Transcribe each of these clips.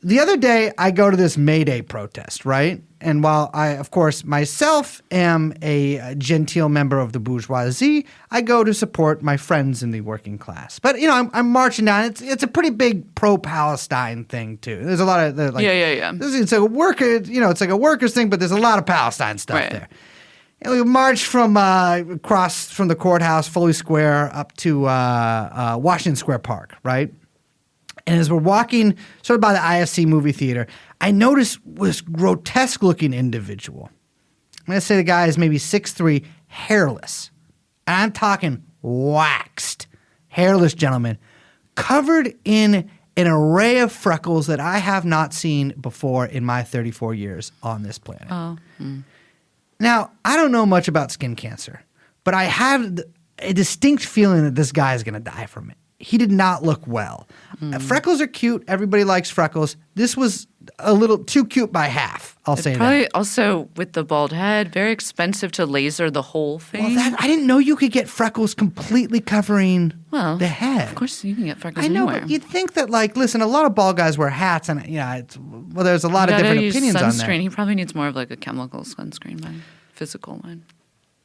the other day, I go to this May Day protest, right? And while I, of course, myself am a genteel member of the bourgeoisie, I go to support my friends in the working class. But, I'm marching down. It's a pretty big pro-Palestine thing, too. There's a lot of... It's like a worker, it's like a workers thing, but there's a lot of Palestine stuff there. And we marched from across from the courthouse, Foley Square, up to Washington Square Park, right? And as we're walking sort of by the IFC movie theater, I noticed this grotesque-looking individual. I'm going to say the guy is maybe 6'3", hairless. And I'm talking waxed, hairless gentleman, covered in an array of freckles that I have not seen before in my 34 years on this planet. Oh. Now, I don't know much about skin cancer, but I have a distinct feeling that this guy is going to die from it. He did not look well. Freckles are cute. Everybody likes freckles. This was a little too cute by half, I'll say probably that. Also, with the bald head, very expensive to laser the whole thing. Well, I didn't know you could get freckles completely covering the head. Of course you can get freckles anywhere. anywhere. But you'd think that, listen, a lot of bald guys wear hats, and, there's a lot of different opinions on that. He probably needs more of a chemical sunscreen than physical one.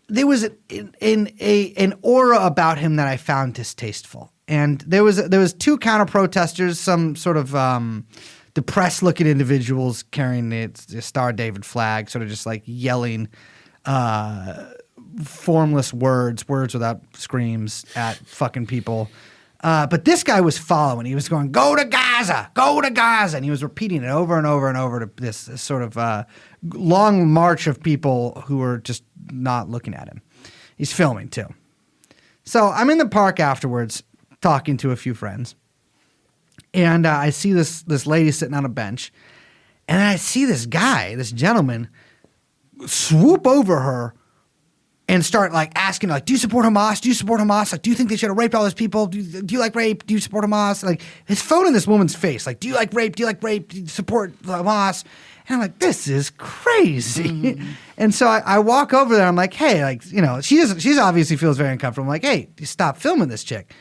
There was an aura about him that I found distasteful. And there was two counter-protesters, some sort of depressed-looking individuals carrying the Star David flag, sort of just yelling formless words without screams at fucking people. But this guy was following. He was going, "Go to Gaza! Go to Gaza!" And he was repeating it over and over and over to this sort of long march of people who were just not looking at him. He's filming, too. So I'm in the park afterwards, talking to a few friends, and I see this lady sitting on a bench, and I see this gentleman, swoop over her and start asking, do you support Hamas? Do you support Hamas? Do you think they should have raped all those people? Do you like rape? Do you support Hamas? His phone in this woman's face, do you like rape? Do you like rape? Do you support Hamas? And I'm like, this is crazy. And so I walk over there. I'm like, hey, she's obviously feels very uncomfortable. I'm like, hey, stop filming this chick.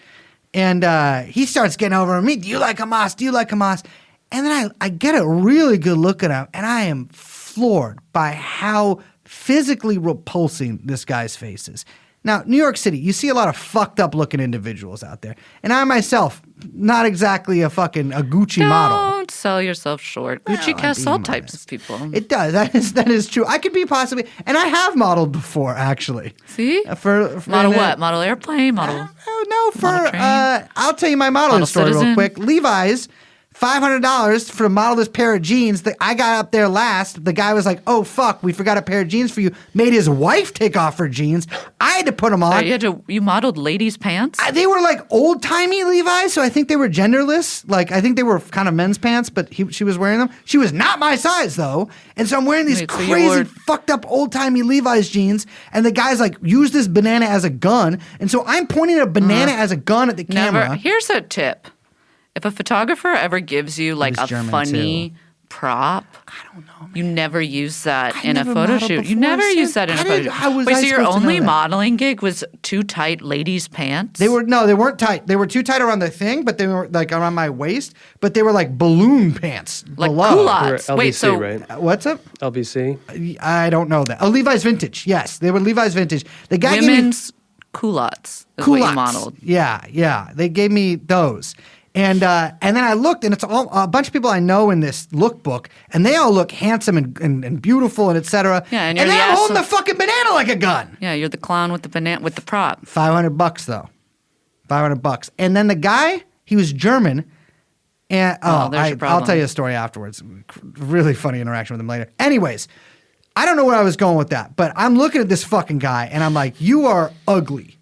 And he starts getting over on me. Do you like Hamas? Do you like Hamas? And then I get a really good look at him, and I am floored by how physically repulsing this guy's face is. Now, New York City, you see a lot of fucked up looking individuals out there. And I myself, not exactly a Gucci model. Don't sell yourself short. Gucci casts all types of people. It does. That is true. I could be possibly, and I have modeled before, actually. See? For model what? Model airplane? Model? I'll tell you my modeling story real quick. Levi's. $500 for to model this pair of jeans. I got up there last. The guy was like, "Oh fuck, we forgot a pair of jeans for you." Made his wife take off her jeans. I had to put them on. You modeled ladies' pants? They were old timey Levi's, so I think they were genderless. I think they were kind of men's pants, but she was wearing them. She was not my size though, and so I'm wearing these crazy fucked up old timey Levi's jeans. And the guy's use this banana as a gun, and so I'm pointing a banana as a gun at the camera. Here's a tip. If a photographer ever gives you a funny prop, I don't know, man. You never use that in a photo shoot. You never use that in a photo shoot. Wait, so your only modeling gig was too tight ladies' pants? They weren't tight. They were too tight around the thing, but they were around my waist. But they were balloon pants, below. Culottes. LBC, wait, so right? What's up? LBC. I don't know that. Oh, Levi's vintage. Yes, they were Levi's vintage. The guy women's culottes is what you modeled. Yeah. They gave me those. And then I looked, and it's all a bunch of people I know in this lookbook, and they all look handsome and beautiful and et cetera. Yeah, and they're holding the fucking banana like a gun. Yeah, you're the clown with the banana with the prop. $500 though, $500. And then the guy, he was German, and I'll tell you a story afterwards. Really funny interaction with him later. Anyways, I don't know where I was going with that, but I'm looking at this fucking guy, and I'm like, you are ugly.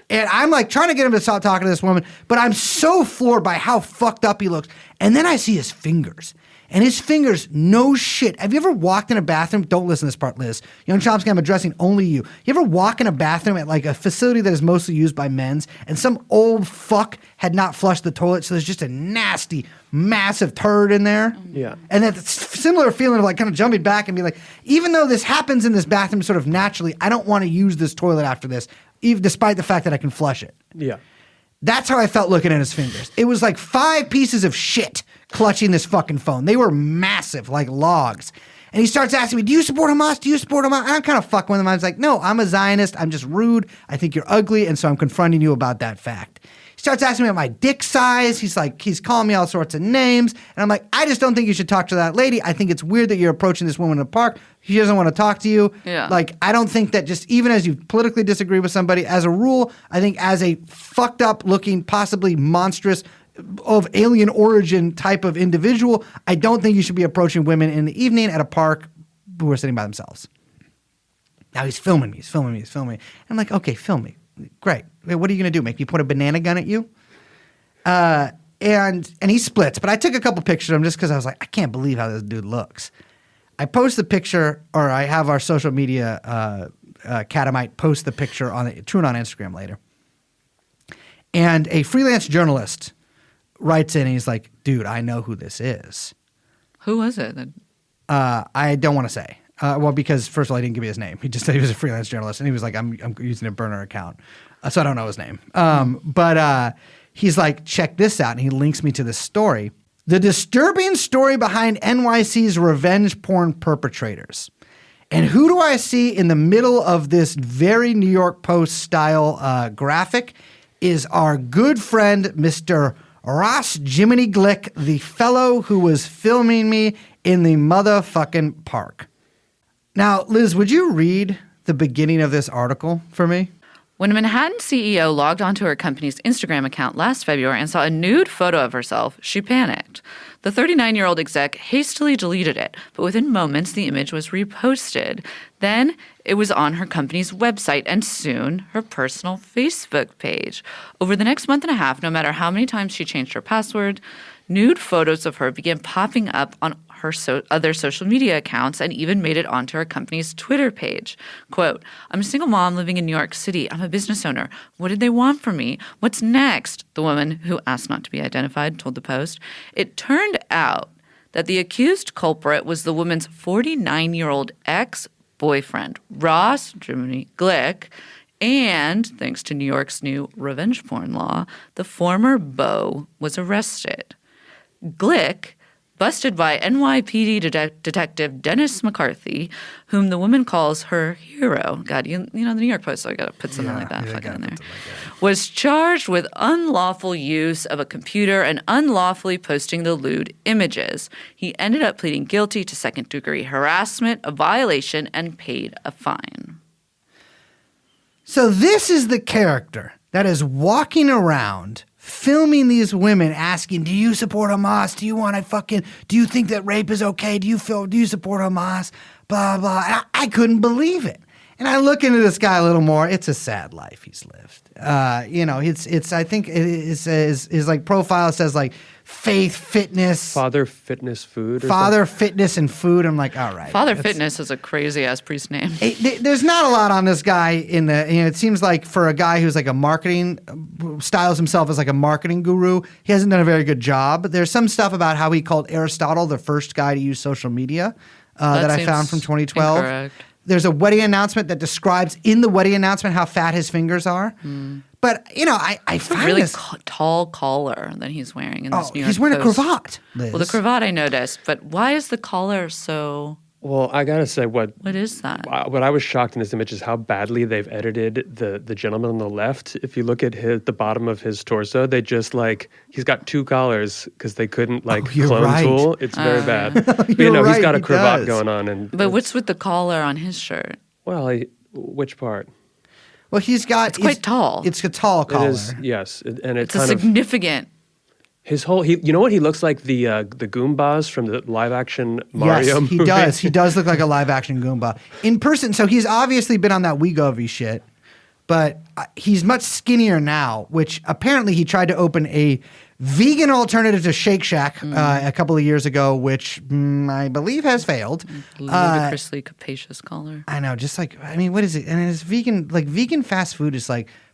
And I'm trying to get him to stop talking to this woman, but I'm so floored by how fucked up he looks. And then I see his fingers. And his fingers, no shit. Have you ever walked in a bathroom? Don't listen to this part, Liz. Young Chomsky, I'm addressing only you. You ever walk in a bathroom at a facility that is mostly used by men's, and some old fuck had not flushed the toilet, so there's just a nasty, massive turd in there? Yeah. And that similar feeling of kind of jumping back and be even though this happens in this bathroom sort of naturally, I don't want to use this toilet after this, even despite the fact that I can flush it. Yeah. That's how I felt looking at his fingers. It was like 5 pieces of shit clutching this fucking phone. They were massive, like logs. And he starts asking me, do you support Hamas? Do you support Hamas? And I'm kind of fucking with him. I was like, no, I'm a Zionist. I'm just rude. I think you're ugly. And so I'm confronting you about that fact. He starts asking me about my dick size. He's calling me all sorts of names. And I'm like, I just don't think you should talk to that lady. I think it's weird that you're approaching this woman in the park. She doesn't want to talk to you. Yeah. Like, I don't think that just even as you politically disagree with somebody, as a rule, I think as a fucked up looking, possibly monstrous, of alien origin type of individual, I don't think you should be approaching women in the evening at a park who are sitting by themselves. Now he's filming me. I'm like, okay, film me. Great. Wait, what are you going to do? Make me put a banana gun at you? And he splits. But I took a couple pictures of him just because I was like, I can't believe how this dude looks. I post the picture, or I have our social media Catamite post the picture on the TrueAnon Instagram later. And a freelance journalist writes in and he's like, dude, I know who this is. Who was it? I don't want to say. Well, because first of all, he didn't give me his name. He just said he was a freelance journalist, and he was like, I'm using a burner account. So I don't know his name. But he's like, check this out. And he links me to this story. The disturbing story behind NYC's revenge porn perpetrators. And who do I see in the middle of this very New York Post style graphic is our good friend, Mr. Ross Jiminy Glick, the fellow who was filming me in the motherfucking park. Now, Liz, would you read the beginning of this article for me? When a Manhattan CEO logged onto her company's Instagram account last February and saw a nude photo of herself, she panicked. The 39-year-old exec hastily deleted it, but within moments the image was reposted. Then it was on her company's website and soon her personal Facebook page. Over the next month and a half, no matter how many times she changed her password, nude photos of her began popping up on her other social media accounts and even made it onto her company's Twitter page. Quote, I'm a single mom living in New York City. I'm a business owner. What did they want from me? What's next? The woman, who asked not to be identified, told the Post. It turned out that the accused culprit was the woman's 49-year-old ex-boyfriend, Ross Jiminy Glick, and, thanks to New York's new revenge porn law, the former beau was arrested. Glick, busted by NYPD detective Dennis McCarthy, whom the woman calls her hero. God, you know the New York Post, so I got to put something like that fucking in there. Was charged with unlawful use of a computer and unlawfully posting the lewd images. He ended up pleading guilty to second-degree harassment, a violation, and paid a fine. So this is the character that is walking around filming these women asking, do you support Hamas? Do you think that rape is okay? Do you support Hamas? Blah, blah. And I couldn't believe it. And I look into this guy a little more. It's a sad life he's lived. I think his like profile says like faith, fitness. Father, fitness, food. Father, fitness, and food. I'm like, all right. Father Fitness is a crazy-ass priest name. There's not a lot on this guy it seems like for a guy who's like styles himself as like a marketing guru, he hasn't done a very good job. There's some stuff about how he called Aristotle the first guy to use social media that I found from 2012. Incorrect. There's a wedding announcement that describes in the wedding announcement how fat his fingers are. But, I find really this tall collar that he's wearing in this New York he's wearing Post. a cravat, Liz. Well, the cravat I noticed, but why is the collar so... Well, I gotta say, what is that? What I was shocked in this image is how badly they've edited the gentleman on the left. If you look at the bottom of his torso, they just he's got 2 collars because they couldn't clone right. tool. It's very bad. You're right, he's got a he cravat does. going on. But what's with the collar on his shirt? Well, which part? Well, it's quite tall. It's a tall collar. It is, yes, and It's a significant... His whole, you know what he looks like, the Goombas from the live action Mario movie? movie? Yes, he does look like a live action Goomba. In person, so he's obviously been on that Wegovy shit, but he's much skinnier now, which apparently he tried to open a vegan alternative to Shake Shack a couple of years ago, which I believe has failed. Ludicrously capacious collar. I know, what is it? And it's vegan, vegan fast food is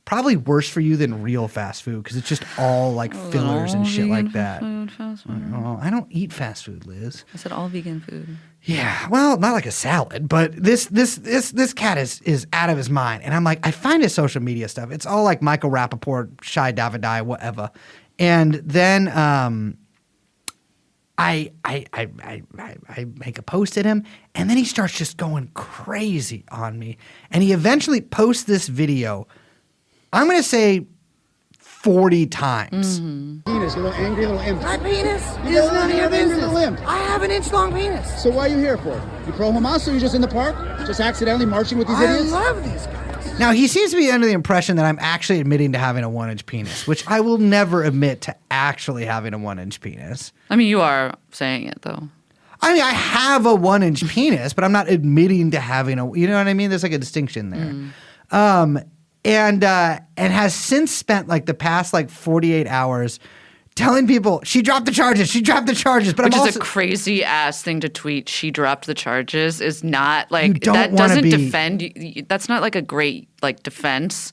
probably worse for you than real fast food because it's just all like fillers and shit like that. Fast food. Oh, I don't eat fast food, Liz. I said all vegan food. Yeah, well, not like a salad, but this cat is out of his mind, and I'm like, I find his social media stuff. It's all like Michael Rappaport, Shai Davidai, whatever, and then I make a post at him, and then he starts just going crazy on me, and he eventually posts this video. I'm gonna say 40 times. Penis, you little angry little imp. My penis You is don't none of your have angry business. little imp. I have an inch-long penis. So why are you here for? You pro-Hamas or you just in the park? Just accidentally marching with these I idiots? love these guys. Now, he seems to be under the impression that I'm actually admitting to having a 1-inch penis, which I will never admit to actually having a 1-inch penis. I mean, you are saying it though. I mean, I have a 1-inch penis, but I'm not admitting to having a, you know what I mean? There's like a distinction there. And has since spent like the past like 48 hours telling people she dropped the charges, but Which I'm is also a crazy ass thing to tweet. She dropped the charges is not like You don't that wanna doesn't be- defend you. That's not like a great like defense,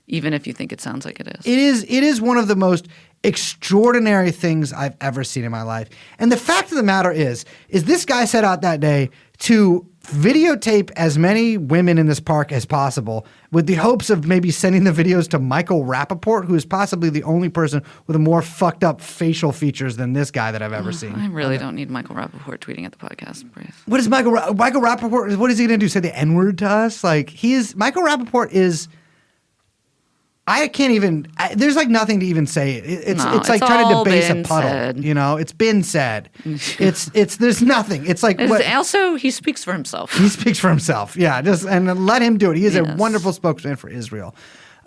even if you think it sounds like it is. It is one of the most extraordinary things I've ever seen in my life. And the fact of the matter is this guy set out that day to videotape as many women in this park as possible with the hopes of maybe sending the videos to Michael Rappaport, who is possibly the only person with a more fucked up facial features than this guy that I've ever seen. I really don't need Michael Rappaport tweeting at the podcast, Brace. What is Michael Rappaport? What is he going to do? Say the N-word to us? Like Michael Rappaport is. I can't even. There's like nothing to even say. It's like trying to all debase a been puddle. said. You know, it's been said. It's there's nothing. It's like what, Also, he speaks for himself. he speaks for himself. Yeah, just and let him do it. He is a Yes. wonderful spokesman for Israel.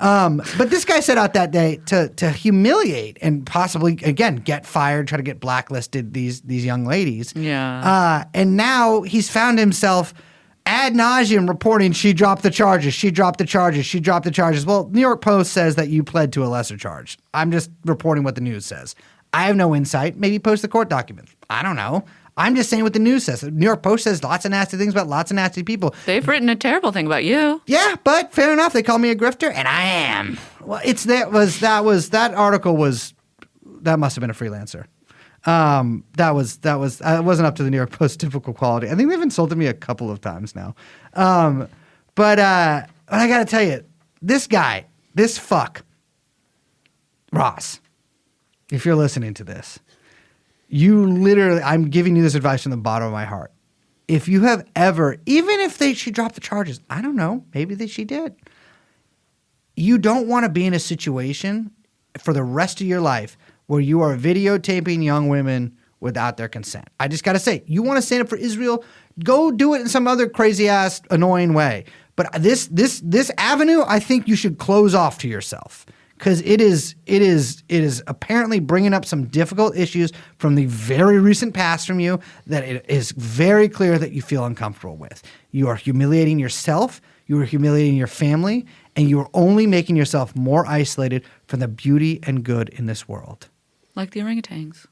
But this guy set out that day to humiliate and possibly again get fired, try to get blacklisted these young ladies. Yeah. And now he's found himself ad nauseum reporting she dropped the charges. Well, New York Post says that you pled to a lesser charge. I'm just reporting what the news says. I have no insight. Maybe post the court documents. I don't know. I'm just saying what the news says. The New York Post says lots of nasty things about lots of nasty people. They've written a terrible thing about you. Yeah, but fair enough. They call me a grifter, and I am. Well, that article was that must have been a freelancer. That was it wasn't up to the New York Post typical quality. I think they've insulted me a couple of times now. But I got to tell you, this guy, this fuck, Ross, if you're listening to this, you literally, I'm giving you this advice from the bottom of my heart. If you have ever, even if she dropped the charges, I don't know, maybe she did. You don't want to be in a situation for the rest of your life where you are videotaping young women without their consent. I just got to say, you want to stand up for Israel, go do it in some other crazy ass annoying way. But this avenue, I think you should close off to yourself because it is apparently bringing up some difficult issues from the very recent past from you that it is very clear that you feel uncomfortable with. You are humiliating yourself, you are humiliating your family, and you are only making yourself more isolated from the beauty and good in this world. Like the orangutans.